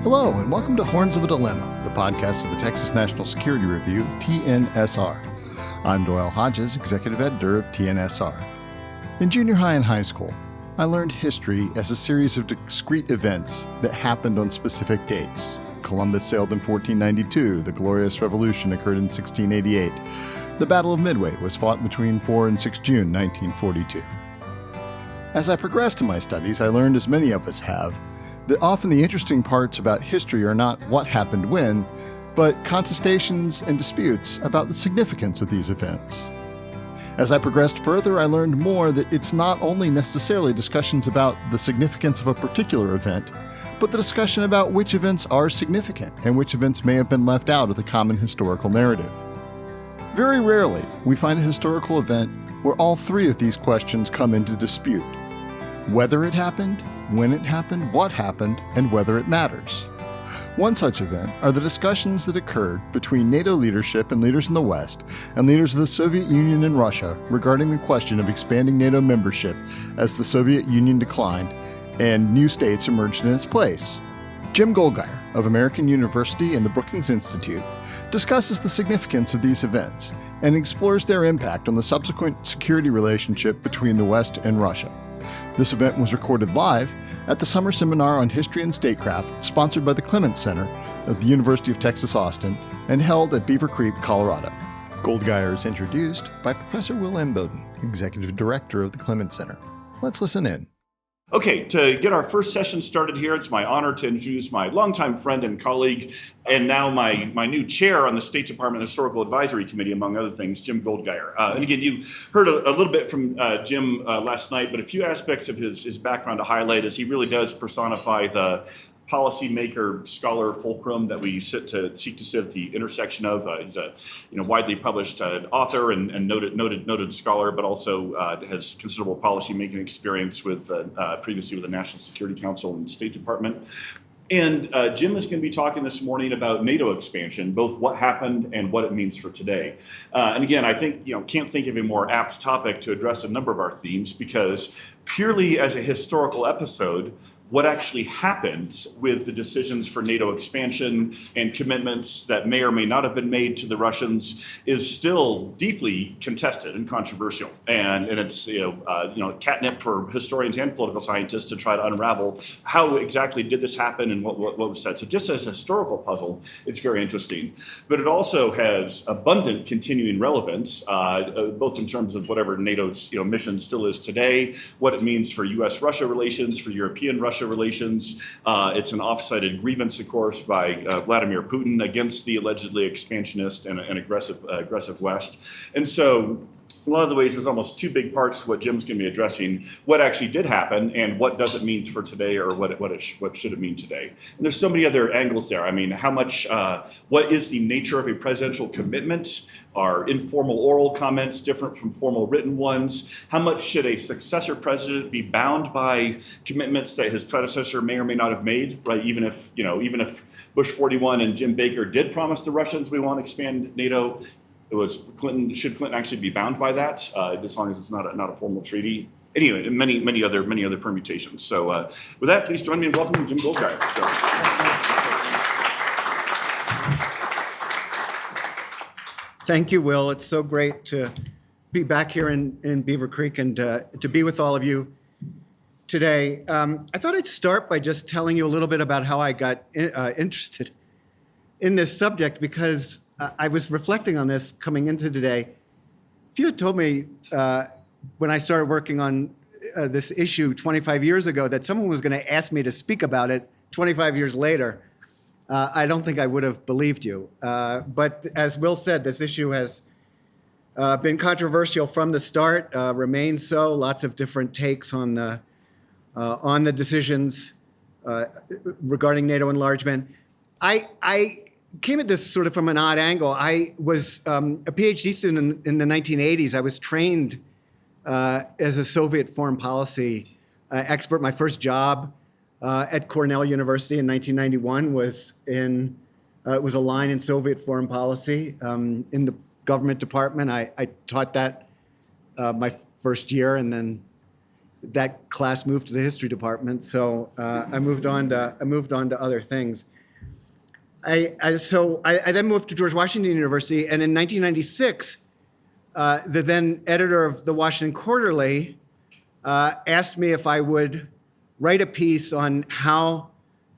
Hello, and welcome to Horns of a Dilemma, the podcast of the Texas National Security Review, TNSR. I'm Doyle Hodges, Executive Editor of TNSR. In junior high and high school, I learned history as a series of discrete events that happened on specific dates. Columbus sailed in 1492, the Glorious Revolution occurred in 1688, the Battle of Midway was fought between 4 and 6 June 1942. As I progressed in my studies, I learned, as many of us have, that often the interesting parts about history are not what happened when, but contestations and disputes about the significance of these events. As I progressed further, I learned more that it's not only necessarily discussions about the significance of a particular event, but the discussion about which events are significant and which events may have been left out of the common historical narrative. Very rarely, we find a historical event where all three of these questions come into dispute: whether it happened, when it happened, what happened, and whether it matters. One such event are the discussions that occurred between NATO leadership and leaders in the West and leaders of the Soviet Union and Russia regarding the question of expanding NATO membership as the Soviet Union declined and new states emerged in its place. Jim Goldgeier of American University and the Brookings Institute discusses the significance of these events and explores their impact on the subsequent security relationship between the West and Russia. This event was recorded live at the Summer Seminar on History and Statecraft, sponsored by the Clements Center of the University of Texas Austin and held at Beaver Creek, Colorado. Goldgeier is introduced by Professor Will M. Bowden, Executive Director of the Clements Center. Let's listen in. Okay, to get our first session started here, it's my honor to introduce my longtime friend and colleague, and now my new chair on the State Department Historical Advisory Committee, among other things, Jim Goldgeier. And again, you heard a little bit from Jim last night, but a few aspects of his background to highlight, as he really does personify the policymaker, scholar fulcrum that we seek to sit at the intersection of. He's a widely published author and noted scholar, but also has considerable policymaking experience with previously with the National Security Council and State Department. And Jim is going to be talking this morning about NATO expansion, both what happened and what it means for today. And again, I think can't think of a more apt topic to address a number of our themes, because purely as a historical episode, what actually happened with the decisions for NATO expansion and commitments that may or may not have been made to the Russians is still deeply contested and controversial. And it's catnip for historians and political scientists to try to unravel how exactly did this happen and what was said. So just as a historical puzzle, it's very interesting. But it also has abundant continuing relevance, both in terms of whatever NATO's mission still is today, what it means for U.S.-Russia relations, for European-Russia relations. It's an off-cited grievance, of course, by Vladimir Putin against the allegedly expansionist and aggressive West. And so in a lot of the ways, there's almost two big parts to what Jim's going to be addressing: what actually did happen and what does it mean for today, or what should it mean today. And there's so many other angles there. I mean, how much, what is the nature of a presidential commitment? Are informal oral comments different from formal written ones? How much should a successor president be bound by commitments that his predecessor may or may not have made, right? Even if Bush 41 and Jim Baker did promise the Russians we want to expand NATO, it was Clinton. Should Clinton actually be bound by that, as long as it's not a formal treaty? Anyway, many other permutations. So with that, please join me in welcoming Jim Goldgeier. Thank you, Will. It's so great to be back here in Beaver Creek and to be with all of you today. I thought I'd start by just telling you a little bit about how I got interested in this subject, because I was reflecting on this coming into today. If you had told me when I started working on this issue 25 years ago that someone was going to ask me to speak about it 25 years later, I don't think I would have believed you. But as Will said, this issue has been controversial from the start, remains so. Lots of different takes on the decisions regarding NATO enlargement. I came at this sort of from an odd angle. I was a PhD student in the 1980s. I was trained as a Soviet foreign policy expert. My first job at Cornell University in 1991 was a line in Soviet foreign policy in the government department. I taught that my first year, and then that class moved to the history department. So I moved on to other things. I then moved to George Washington University, and in 1996, the then editor of the Washington Quarterly asked me if I would write a piece on how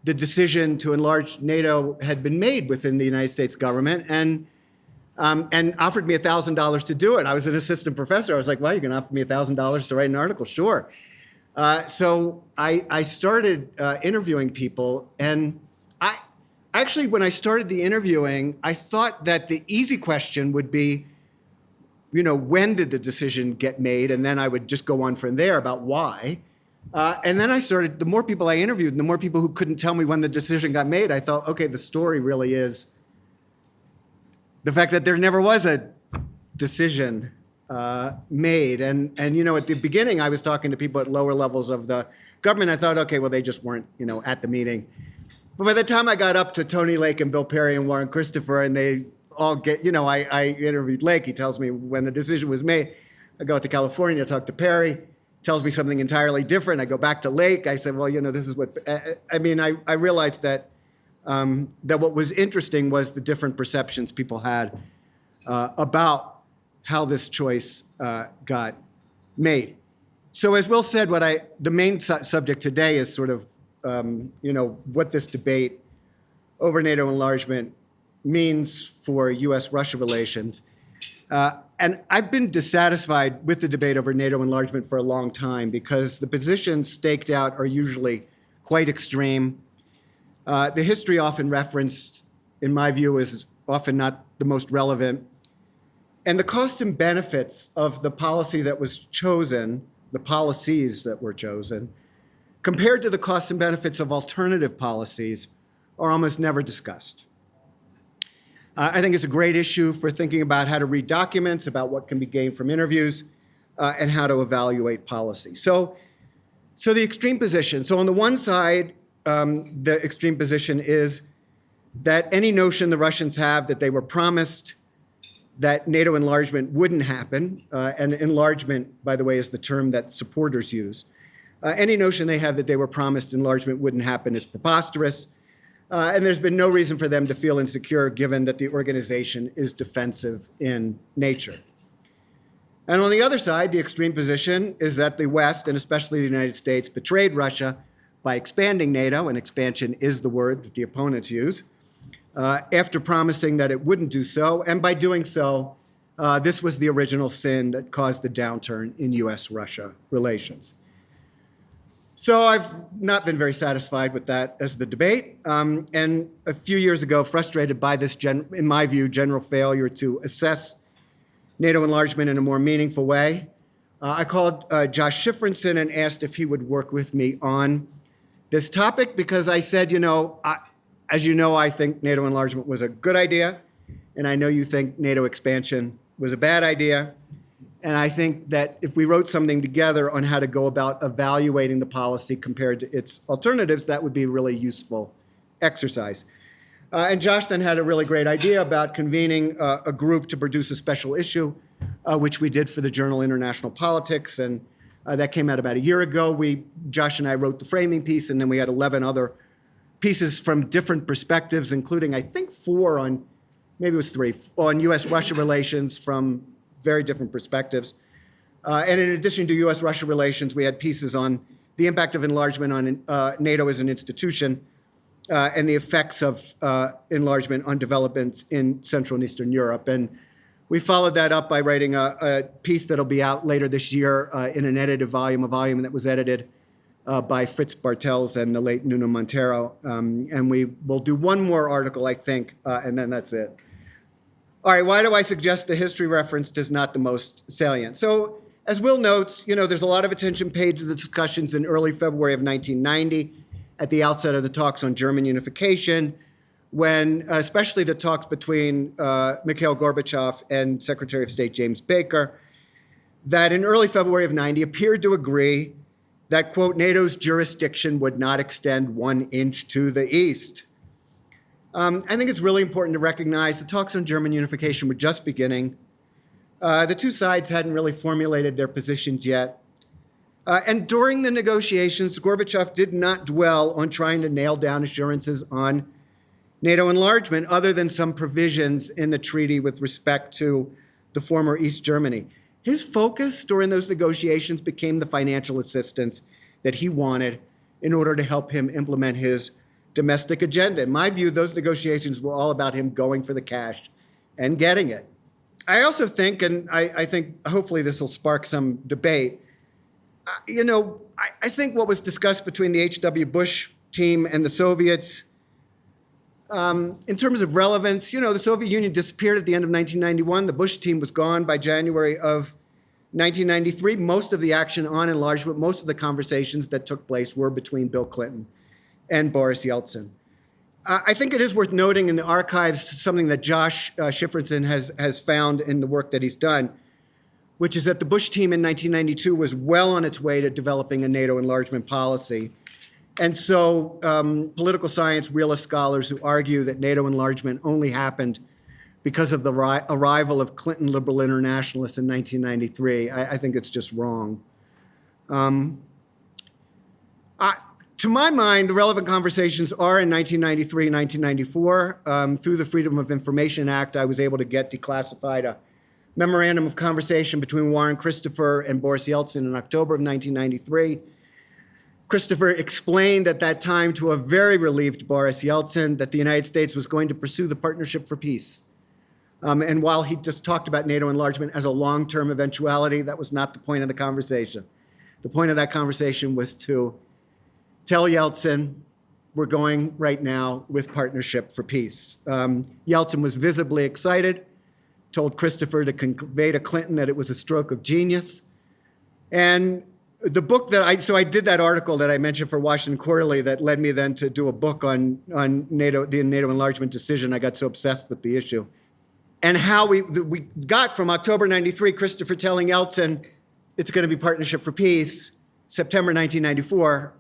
the decision to enlarge NATO had been made within the United States government, and offered me $1,000 to do it. I was an assistant professor. I was like, well, you're going to offer me $1,000 to write an article? Sure. So I started interviewing people, and actually, when I started the interviewing, I thought that the easy question would be, when did the decision get made? And then I would just go on from there about why. And then the more people I interviewed, the more people who couldn't tell me when the decision got made, I thought, okay, the story really is the fact that there never was a decision made. And at the beginning, I was talking to people at lower levels of the government. I thought, okay, well, they just weren't, at the meeting. But by the time I got up to Tony Lake and Bill Perry and Warren Christopher, and they all get, I interviewed Lake. He tells me when the decision was made. I go out to California, talk to Perry, tells me something entirely different. I go back to Lake. I said, well, this is what, I realized that what was interesting was the different perceptions people had about how this choice got made. So as Will said, the main subject today is sort of, what this debate over NATO enlargement means for U.S.-Russia relations. And I've been dissatisfied with the debate over NATO enlargement for a long time because the positions staked out are usually quite extreme. The history often referenced, in my view, is often not the most relevant. And the costs and benefits of the policy that was chosen, the policies that were chosen, compared to the costs and benefits of alternative policies, are almost never discussed. I think it's a great issue for thinking about how to read documents, about what can be gained from interviews, and how to evaluate policy. So the extreme position. So on the one side, the extreme position is that any notion the Russians have that they were promised that NATO enlargement wouldn't happen, and enlargement, by the way, is the term that supporters use. Any notion they have that they were promised enlargement wouldn't happen is preposterous, and there's been no reason for them to feel insecure given that the organization is defensive in nature. And on the other side, the extreme position is that the West, and especially the United States, betrayed Russia by expanding NATO, and expansion is the word that the opponents use, after promising that it wouldn't do so, and by doing so, this was the original sin that caused the downturn in U.S.-Russia relations. So I've not been very satisfied with that as the debate. And a few years ago, frustrated by this, in my view, general failure to assess NATO enlargement in a more meaningful way, I called Josh Shifrinson and asked if he would work with me on this topic because I said, as you know, I think NATO enlargement was a good idea, and I know you think NATO expansion was a bad idea. And I think that if we wrote something together on how to go about evaluating the policy compared to its alternatives, that would be a really useful exercise. And Josh then had a really great idea about convening a group to produce a special issue, which we did for the journal International Politics. And that came out about a year ago. Josh and I wrote the framing piece, and then we had 11 other pieces from different perspectives, including, I think, 4 on, maybe it was 3, on U.S.-Russia relations from very different perspectives. And in addition to U.S.-Russia relations, we had pieces on the impact of enlargement on NATO as an institution and the effects of enlargement on developments in Central and Eastern Europe. And we followed that up by writing a piece that'll be out later this year in an edited volume, a volume that was edited by Fritz Bartels and the late Nuno Montero. And we will do one more article, I think, and then that's it. All right, why do I suggest the history referenced is not the most salient? So as Will notes, there's a lot of attention paid to the discussions in early February of 1990 at the outset of the talks on German unification, when especially the talks between Mikhail Gorbachev and Secretary of State James Baker, that in early February of 90 appeared to agree that, quote, NATO's jurisdiction would not extend 1 inch to the east. I think it's really important to recognize the talks on German unification were just beginning. The two sides hadn't really formulated their positions yet. And during the negotiations, Gorbachev did not dwell on trying to nail down assurances on NATO enlargement other than some provisions in the treaty with respect to the former East Germany. His focus during those negotiations became the financial assistance that he wanted in order to help him implement his domestic agenda. In my view, those negotiations were all about him going for the cash and getting it. I also think, and I think hopefully this will spark some debate, I think what was discussed between the H.W. Bush team and the Soviets, in terms of relevance, the Soviet Union disappeared at the end of 1991. The Bush team was gone by January of 1993. Most of the action on enlargement, most of the conversations that took place were between Bill Clinton and Boris Yeltsin. I think it is worth noting in the archives something that Josh Schifrinson has found in the work that he's done, which is that the Bush team in 1992 was well on its way to developing a NATO enlargement policy. And so political science realist scholars who argue that NATO enlargement only happened because of the arrival of Clinton liberal internationalists in 1993, I think it's just wrong. To my mind, the relevant conversations are in 1993 and 1994. Through the Freedom of Information Act, I was able to get declassified a memorandum of conversation between Warren Christopher and Boris Yeltsin in October of 1993. Christopher explained at that time to a very relieved Boris Yeltsin that the United States was going to pursue the Partnership for Peace. And while he just talked about NATO enlargement as a long-term eventuality, that was not the point of the conversation. The point of that conversation was to tell Yeltsin, we're going right now with Partnership for Peace. Yeltsin was visibly excited, told Christopher to convey to Clinton that it was a stroke of genius. And the book that I did that article that I mentioned for Washington Quarterly that led me then to do a book on NATO, the NATO enlargement decision. I got so obsessed with the issue. And how we got from October 93, Christopher telling Yeltsin, it's going to be Partnership for Peace, September 1994,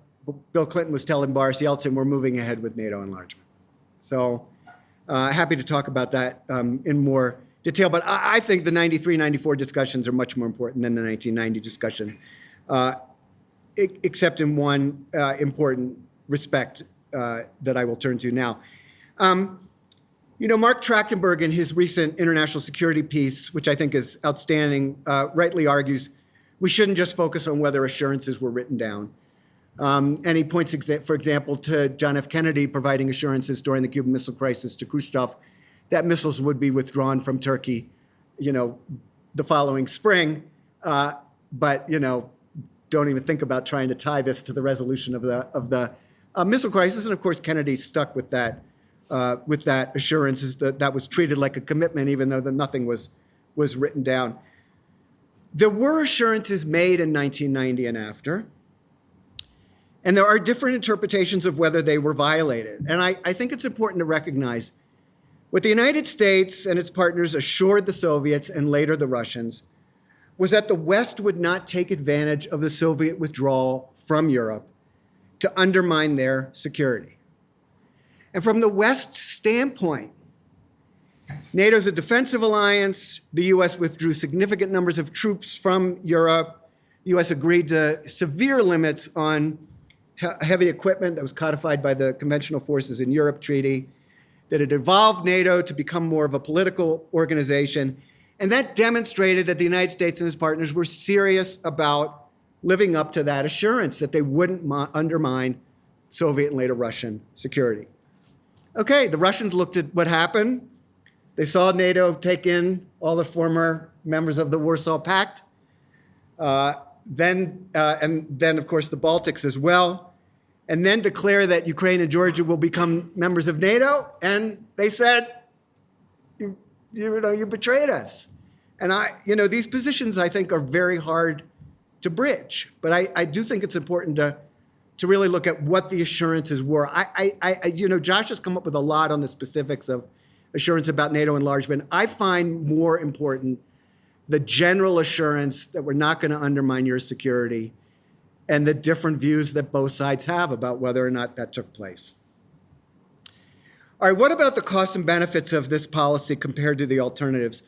Bill Clinton was telling Boris Yeltsin, we're moving ahead with NATO enlargement. So happy to talk about that in more detail. But I think the 93-94 discussions are much more important than the 1990 discussion, except in one important respect that I will turn to now. Mark Trachtenberg, in his recent international security piece, which I think is outstanding, rightly argues we shouldn't just focus on whether assurances were written down. And he points, for example, to John F. Kennedy providing assurances during the Cuban Missile Crisis to Khrushchev that missiles would be withdrawn from Turkey, the following spring. But don't even think about trying to tie this to the resolution of the missile crisis. And of course, Kennedy stuck with that assurance that was treated like a commitment, even though nothing was written down. There were assurances made in 1990 and after. And there are different interpretations of whether they were violated. And I think it's important to recognize what the United States and its partners assured the Soviets and later the Russians was that the West would not take advantage of the Soviet withdrawal from Europe to undermine their security. And from the West's standpoint, NATO's a defensive alliance. The US withdrew significant numbers of troops from Europe. The US agreed to severe limits on heavy equipment that was codified by the Conventional Forces in Europe Treaty, that it evolved NATO to become more of a political organization. And that demonstrated that the United States and its partners were serious about living up to that assurance that they wouldn't undermine Soviet and later Russian security. Okay, the Russians looked at what happened. They saw NATO take in all the former members of the Warsaw Pact, and then, of course, the Baltics as well, and then declare that Ukraine and Georgia will become members of NATO. And they said, you betrayed us. And these positions, I think, are very hard to bridge. But I do think it's important to really look at what the assurances were. Josh has come up with a lot on the specifics of assurance about NATO enlargement. I find more important the general assurance that we're not going to undermine your security and the different views that both sides have about whether or not that took place. All right, what about the costs and benefits of this policy compared to the alternatives?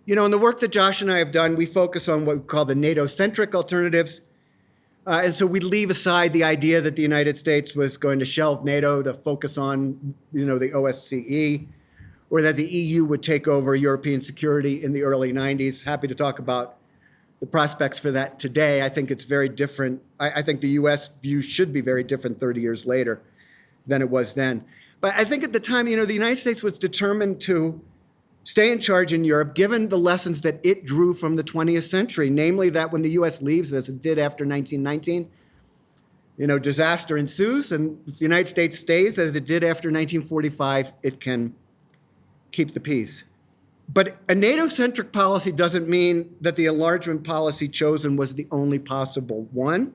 In the work that Josh and I have done, we focus on what we call the NATO-centric alternatives, And so we leave aside the idea that the United States was going to shelve NATO to focus on, the OSCE, or that the EU would take over European security in the early 90s. Happy to talk about the prospects for that today. I think it's very different. I think the US view should be very different 30 years later than it was then. But I think at the time, the United States was determined to stay in charge in Europe, given the lessons that it drew from the 20th century, namely that when the US leaves, as it did after 1919, disaster ensues, and if the United States stays as it did after 1945, it can keep the peace. But a NATO-centric policy doesn't mean that the enlargement policy chosen was the only possible one.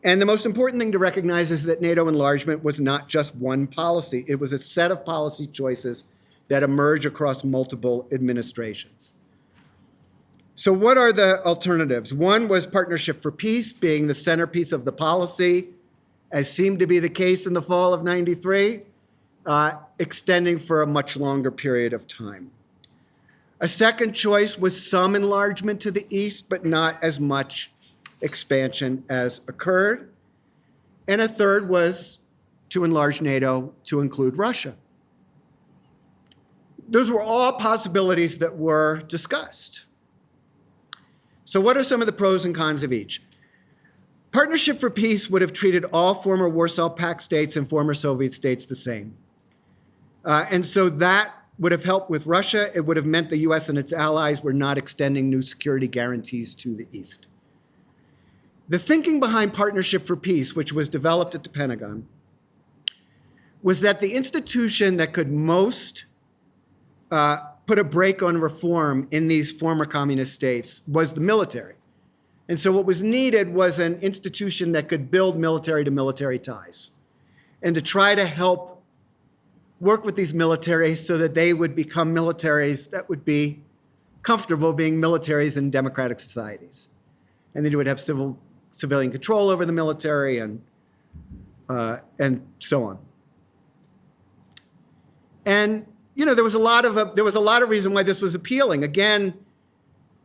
And the most important thing to recognize is that NATO enlargement was not just one policy. It was a set of policy choices that emerge across multiple administrations. So what are the alternatives? One was Partnership for Peace being the centerpiece of the policy, as seemed to be the case in the fall of '93, extending for a much longer period of time. A second choice was some enlargement to the east, but not as much expansion as occurred. And a third was to enlarge NATO to include Russia. Those were all possibilities that were discussed. So what are some of the pros and cons of each? Partnership for Peace would have treated all former Warsaw Pact states and former Soviet states the same. And so that would have helped with Russia. It would have meant the US and its allies were not extending new security guarantees to the east. The thinking behind Partnership for Peace, which was developed at the Pentagon, was that the institution that could most put a brake on reform in these former communist states was the military. And so what was needed was an institution that could build military-to-military ties and to try to help work with these militaries so that they would become militaries that would be comfortable being militaries in democratic societies. And then you would have civilian control over the military and so on. And there was a lot of reason why this was appealing. Again,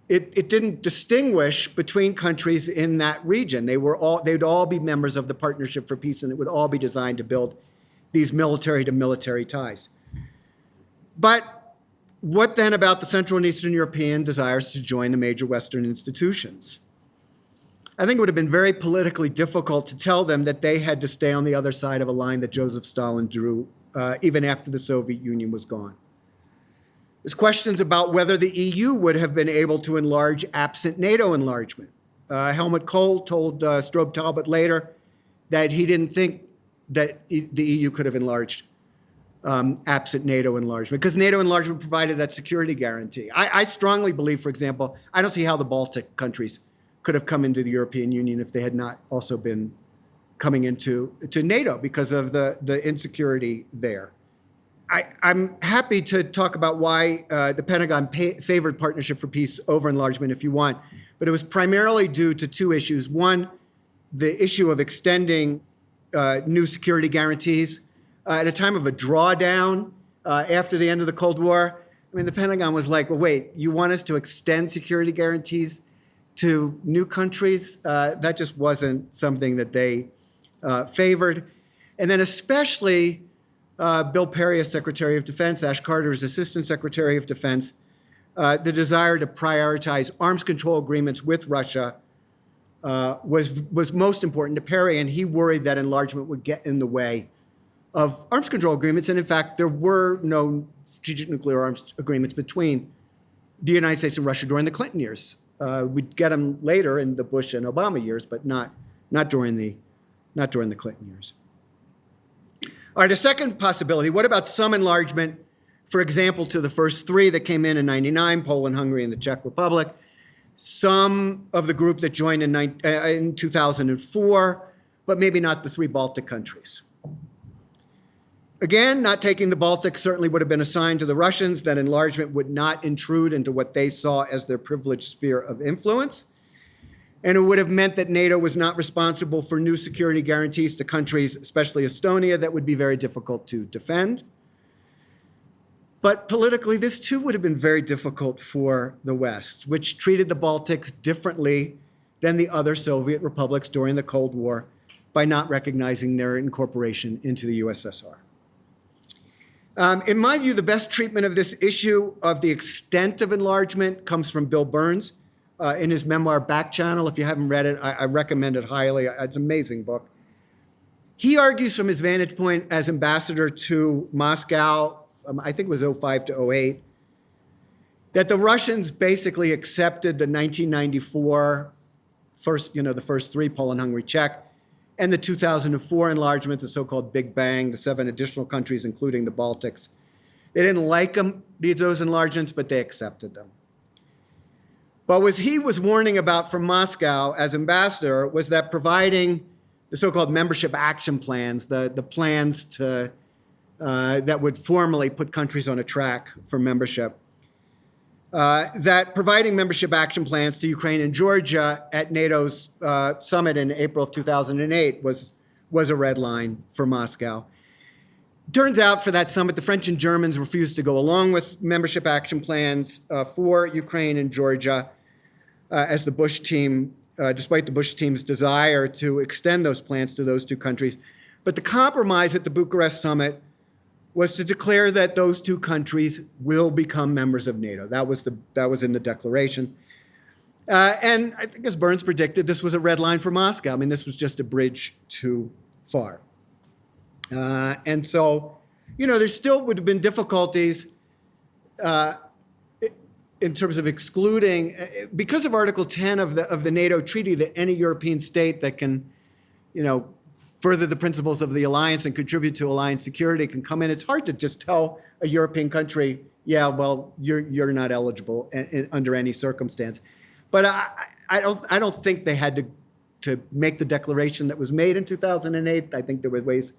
it didn't distinguish between countries in that region. They'd all be members of the Partnership for Peace, and it would all be designed to build these military-to-military ties. But what then about the Central and Eastern European desires to join the major Western institutions? I think it would have been very politically difficult to tell them that they had to stay on the other side of a line that Joseph Stalin drew even after the Soviet Union was gone. There's questions about whether the EU would have been able to enlarge absent NATO enlargement. Helmut Kohl told Strobe Talbot later that he didn't think that the EU could have enlarged absent NATO enlargement, because NATO enlargement provided that security guarantee. I strongly believe, for example, I don't see how the Baltic countries could have come into the European Union if they had not also been coming into NATO because of the insecurity there. I'm happy to talk about why the Pentagon favored Partnership for Peace over enlargement if you want, but it was primarily due to two issues. One, the issue of extending new security guarantees at a time of a drawdown after the end of the Cold War. I mean, the Pentagon was like, well, wait, you want us to extend security guarantees to new countries? That just wasn't something that they favored. And then especially Bill Perry as Secretary of Defense, Ash Carter as Assistant Secretary of Defense, the desire to prioritize arms control agreements with Russia was most important to Perry, and he worried that enlargement would get in the way of arms control agreements. And in fact, there were no strategic nuclear arms agreements between the United States and Russia during the Clinton years. We'd get them later in the Bush and Obama years, but not during the Clinton years. All right, a second possibility, what about some enlargement, for example, to the first three that came in '99, Poland, Hungary, and the Czech Republic, some of the group that joined in 2004, but maybe not the three Baltic countries. Again, not taking the Baltics certainly would have been a sign to the Russians that enlargement would not intrude into what they saw as their privileged sphere of influence. And it would have meant that NATO was not responsible for new security guarantees to countries, especially Estonia, that would be very difficult to defend. But politically, this too would have been very difficult for the West, which treated the Baltics differently than the other Soviet republics during the Cold War by not recognizing their incorporation into the USSR. In my view, the best treatment of this issue of the extent of enlargement comes from Bill Burns in his memoir, Back Channel. If you haven't read it, I recommend it highly. It's an amazing book. He argues from his vantage point as ambassador to Moscow, I think it was 05 to 08, that the Russians basically accepted the 1994 the first three, Poland, Hungary, Czech, and the 2004 enlargement, the so-called Big Bang, the 7 additional countries, including the Baltics. They didn't like those enlargements, but they accepted them. But what he was warning about from Moscow as ambassador was that providing the so-called membership action plans, the plans that would formally put countries on a track for membership, that providing membership action plans to Ukraine and Georgia at NATO's summit in April of 2008 was a red line for Moscow. Turns out for that summit, the French and Germans refused to go along with membership action plans for Ukraine and Georgia as the Bush team, despite the Bush team's desire to extend those plans to those two countries. But the compromise at the Bucharest summit was to declare that those two countries will become members of NATO. That was in the declaration. And I think as Burns predicted, this was a red line for Moscow. I mean, this was just a bridge too far. And so, there still would have been difficulties in terms of excluding, because of Article 10 of the NATO treaty, that any European state that can, further the principles of the alliance and contribute to alliance security can come in. It's hard to just tell a European country, yeah, well, you're not eligible under any circumstance. But I don't think they had to make the declaration that was made in 2008. I think there were ways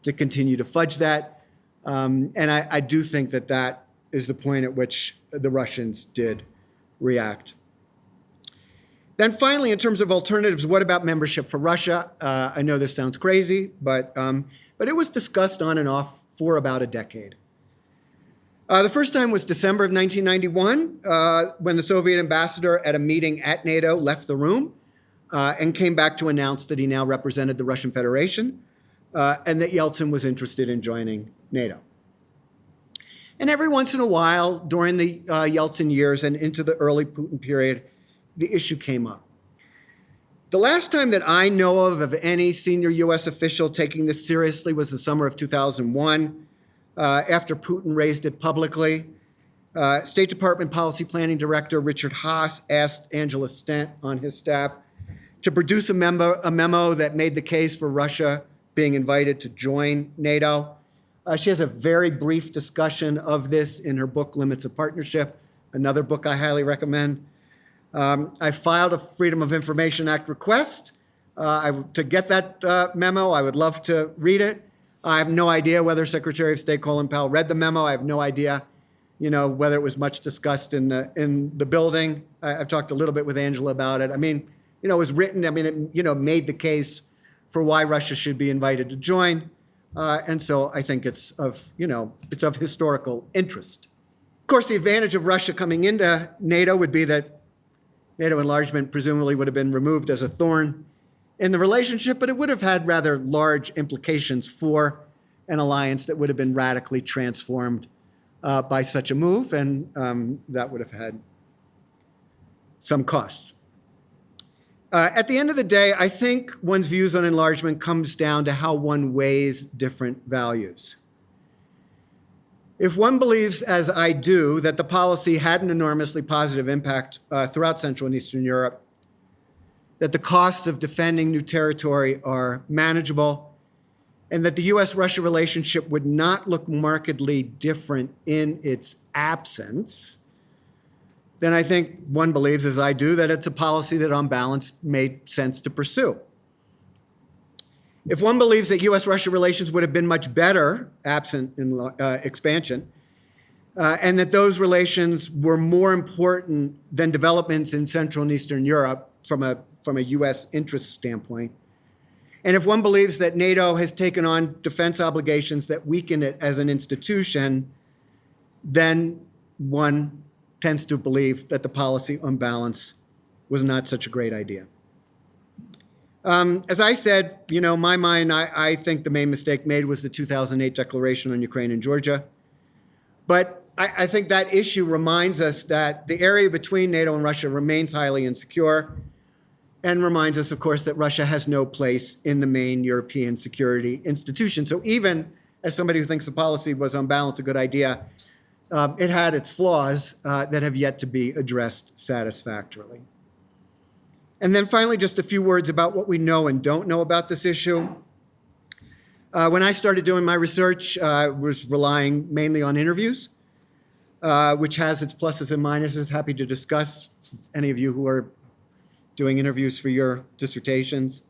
to continue to fudge that. And I do think that is the point at which the Russians did react. Then finally, in terms of alternatives, what about membership for Russia? I know this sounds crazy, but it was discussed on and off for about a decade. The first time was December of 1991, when the Soviet ambassador at a meeting at NATO left the room and came back to announce that he now represented the Russian Federation and that Yeltsin was interested in joining NATO. And every once in a while, during the Yeltsin years and into the early Putin period, the issue came up. The last time that I know of any senior U.S. official taking this seriously was the summer of 2001, after Putin raised it publicly. State Department Policy Planning Director Richard Haass asked Angela Stent on his staff to produce a memo that made the case for Russia being invited to join NATO. She has a very brief discussion of this in her book, Limits of Partnership, another book I highly recommend. I filed a Freedom of Information Act request to get that memo. I would love to read it. I have no idea whether Secretary of State Colin Powell read the memo. I have no idea, whether it was much discussed in the building. I've talked a little bit with Angela about it. I mean, it was written. I mean, it made the case for why Russia should be invited to join. And so I think it's of historical interest. Of course, the advantage of Russia coming into NATO would be that NATO enlargement presumably would have been removed as a thorn in the relationship, but it would have had rather large implications for an alliance that would have been radically transformed by such a move, and that would have had some costs. At the end of the day, I think one's views on enlargement comes down to how one weighs different values. If one believes, as I do, that the policy had an enormously positive impact throughout Central and Eastern Europe, that the costs of defending new territory are manageable, and that the U.S.-Russia relationship would not look markedly different in its absence, then I think one believes, as I do, that it's a policy that on balance made sense to pursue. If one believes that U.S.-Russia relations would have been much better absent in expansion, and that those relations were more important than developments in Central and Eastern Europe from a U.S. interest standpoint, and if one believes that NATO has taken on defense obligations that weaken it as an institution, then one tends to believe that the policy on balance was not such a great idea. As I said, my mind, I think the main mistake made was the 2008 declaration on Ukraine and Georgia. But I think that issue reminds us that the area between NATO and Russia remains highly insecure, and reminds us, of course, that Russia has no place in the main European security institution. So even as somebody who thinks the policy was on balance a good idea, it had its flaws that have yet to be addressed satisfactorily. And then finally, just a few words about what we know and don't know about this issue. When I started doing my research, I was relying mainly on interviews, which has its pluses and minuses. Happy to discuss, any of you who are doing interviews for your dissertations.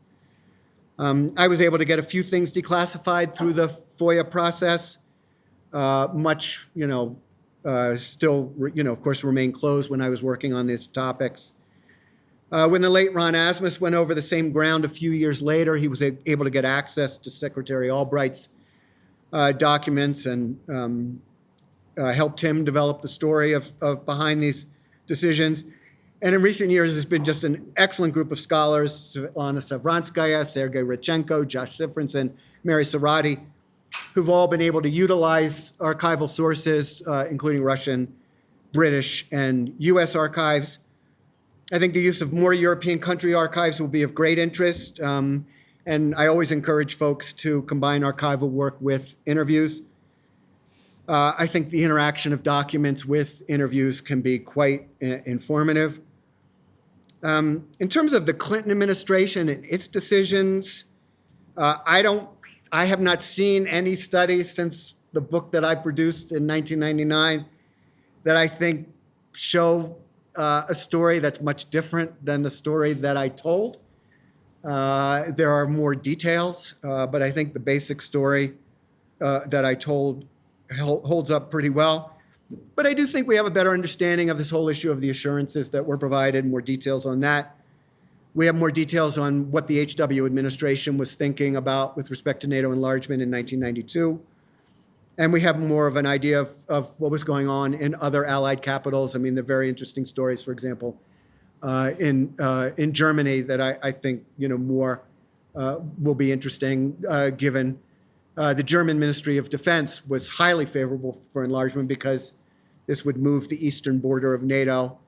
I was able to get a few things declassified through the FOIA process. Much, still, of course, remain closed when I was working on these topics. When the late Ron Asmus went over the same ground a few years later, he was able to get access to Secretary Albright's documents and helped him develop the story of behind these decisions. And in recent years, there's been just an excellent group of scholars, Svetlana Savranskaya, Sergei Radchenko, Josh Sifrinson, Mary Sarati, who've all been able to utilize archival sources, including Russian, British, and US archives. I think the use of more European country archives will be of great interest, and I always encourage folks to combine archival work with interviews. I think the interaction of documents with interviews can be quite informative. In terms of the Clinton administration and its decisions, I have not seen any studies since the book that I produced in 1999 that I think show a story that's much different than the story that I told. There are more details, but I think the basic story that I told holds up pretty well. But I do think we have a better understanding of this whole issue of the assurances that were provided, more details on that. We have more details on what the HW administration was thinking about with respect to NATO enlargement in 1992. And we have more of an idea of what was going on in other allied capitals. I mean, the very interesting stories, for example, in Germany that I think more will be interesting, given the German Ministry of Defense was highly favorable for enlargement because this would move the eastern border of NATO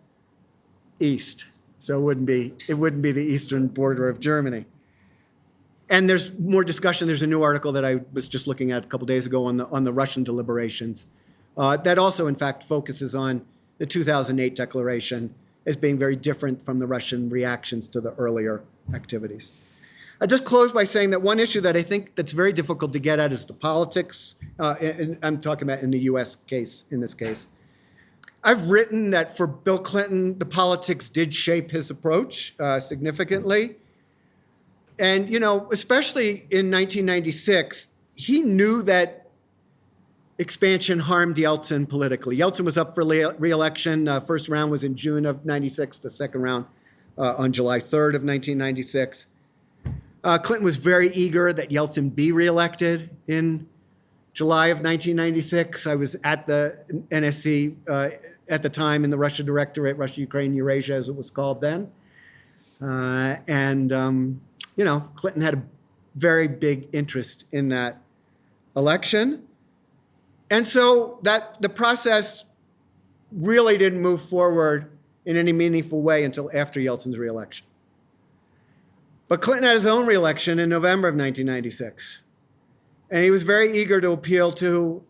east. So it wouldn't be the eastern border of Germany. And there's more discussion. There's a new article that I was just looking at a couple days ago on the Russian deliberations that also, in fact, focuses on the 2008 declaration as being very different from the Russian reactions to the earlier activities. I just close by saying that one issue that I think that's very difficult to get at is the politics. And I'm talking about in the U.S. case, in this case. I've written that for Bill Clinton, the politics did shape his approach significantly. And, especially in 1996, he knew that expansion harmed Yeltsin politically. Yeltsin was up for re-election. First round was in June of 96, the second round on July 3rd of 1996. Clinton was very eager that Yeltsin be reelected in July of 1996. I was at the NSC at the time in the Russia Directorate, Russia, Ukraine, Eurasia, as it was called then. Clinton had a very big interest in that election. And so that the process really didn't move forward in any meaningful way until after Yeltsin's reelection. But Clinton had his own reelection in November of 1996. And he was very eager to appeal to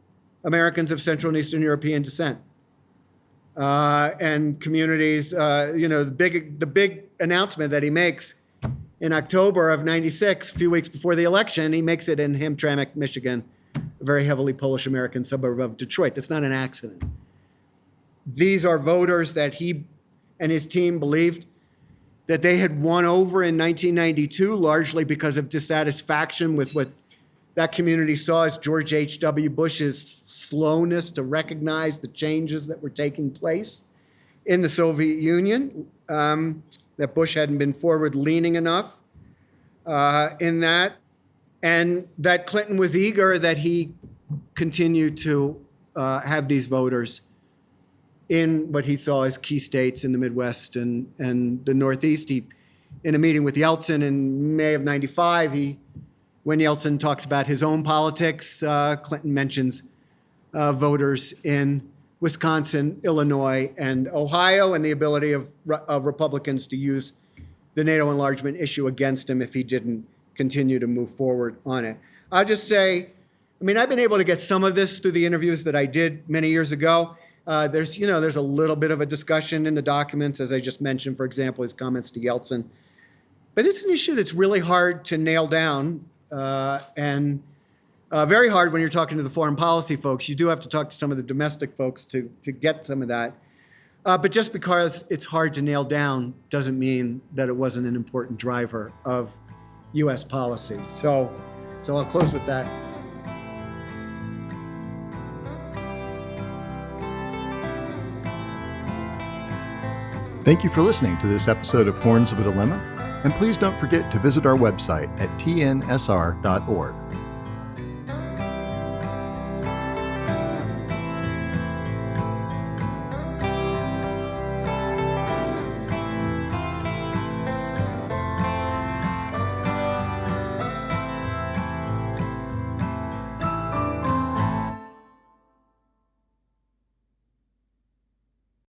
Americans of Central and Eastern European descent and communities. The big announcement that he makes in October of 96, a few weeks before the election, he makes it in Hamtramck, Michigan, a very heavily Polish-American suburb of Detroit. That's not an accident. These are voters that he and his team believed that they had won over in 1992, largely because of dissatisfaction with what that community saw as George H.W. Bush's slowness to recognize the changes that were taking place in the Soviet Union, that Bush hadn't been forward-leaning enough in that, and that Clinton was eager that he continue to have these voters in what he saw as key states in the Midwest and the Northeast. in a meeting with Yeltsin in May of '95. When Yeltsin talks about his own politics, Clinton mentions voters in Wisconsin, Illinois, and Ohio, and the ability of Republicans to use the NATO enlargement issue against him if he didn't continue to move forward on it. I'll just say, I've been able to get some of this through the interviews that I did many years ago. There's a little bit of a discussion in the documents, as I just mentioned, for example, his comments to Yeltsin. But it's an issue that's really hard to nail down and very hard when you're talking to the foreign policy folks. You do have to talk to some of the domestic folks to get some of that. But just because it's hard to nail down doesn't mean that it wasn't an important driver of U.S. policy. So I'll close with that. Thank you for listening to this episode of Horns of a Dilemma, and please don't forget to visit our website at tnsr.org.